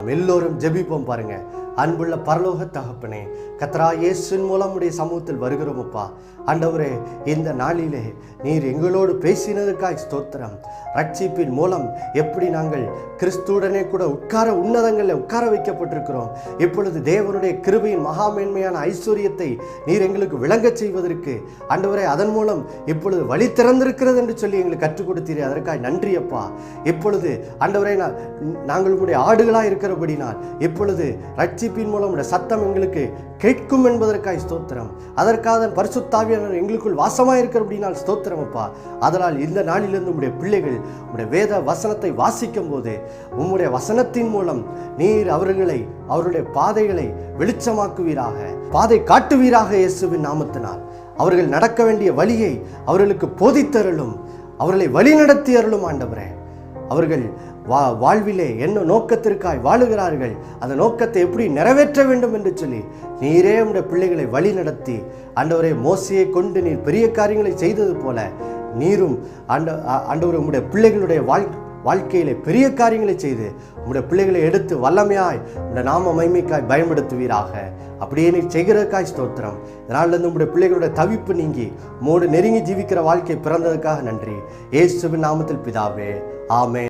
எல்லோரும் ஜெபிப்போம். பாருங்க, அன்புள்ள பரலோக தகப்பனே, கர்த்தராகிய இயேசுவின் மூலம் உடைய சமூகத்தில் வருகிறோம் அப்பா. ஆண்டவரே, இந்த நாளிலே நீர் எங்களோடு பேசினதற்காய் ஸ்தோத்திரம். ரட்சிப்பின் மூலம் எப்படி நாங்கள் கிறிஸ்துவுடனே கூட உன்னதங்களில் உட்கார வைக்கப்பட்டிருக்கிறோம். இப்பொழுது தேவனுடைய கிருபையின் மகாமேன்மையான ஐஸ்வர்யத்தை நீர் எங்களுக்கு விளங்கச் செய்வதற்கு ஆண்டவரே, அதன் மூலம் இப்பொழுது வழி திறந்திருக்கிறது என்று சொல்லி எங்களுக்கு கற்றுக் கொடுத்தீரே, அதற்காக நன்றி அப்பா. இப்பொழுது ஆண்டவரே, நாங்கள் உங்களுடைய ஆடுகளாக இருக்கிறபடினால் இப்பொழுது ரட்சிப்பின் மூலம் உடைய சத்தம் எங்களுக்கு கேட்கும் என்பதற்காய் ஸ்தோத்திரம். அதற்காக பரிசுத்தாவியானவர் எங்களுக்குள் வாசமாக இருக்கிறபடினால் ஸ்தோத்திரம் அப்பா. அதனால் இந்த நாளிலிருந்து உங்களுடைய பிள்ளைகள் உங்களுடைய வேத வசனத்தை வாசிக்கும் போது உம்முடைய வசனத்தின் மூலம் நீர் அவருடைய பாதைகளை வெளிச்சமாக்குவீராக, பாதை காட்டுவீராக. இயேசுவின் நாமத்தினால் அவர்கள் நடக்க வேண்டிய வழியை அவர்களுக்கு போதித்தருளும், அவர்களை வழி நடத்தி அருளும் ஆண்டவரே. அவர்கள் வாழ்விலே என்ன நோக்கத்திற்காய் வாழுகிறார்கள், அந்த நோக்கத்தை எப்படி நிறைவேற்ற வேண்டும் என்று சொல்லி நீரே உடைய பிள்ளைகளை வழி நடத்தி ஆண்டவரே, மோசையை கொண்டு நீர் பெரிய காரியங்களை செய்தது போல நீரும் ஆண்டவரே உம்முடைய பிள்ளைகளுடைய வாழ்க்கையிலே பெரிய காரியங்களை செய்து உம்முடைய பிள்ளைகளை எடுத்து வல்லமையாய் உடைய நாம மகிமைக்காய் பயன்படுத்துவீராக. அப்படியே நீர் செய்கிறதுக்காய் ஸ்தோத்திரம். இதனாலிருந்து உம்முடைய பிள்ளைகளுடைய தவிப்பு நீங்கி உம்மோடு நெருங்கி ஜீவிக்கிற வாழ்க்கை பிறந்ததுக்காக நன்றி. இயேசுவின் நாமத்தில் பிதாவே, ஆமென்.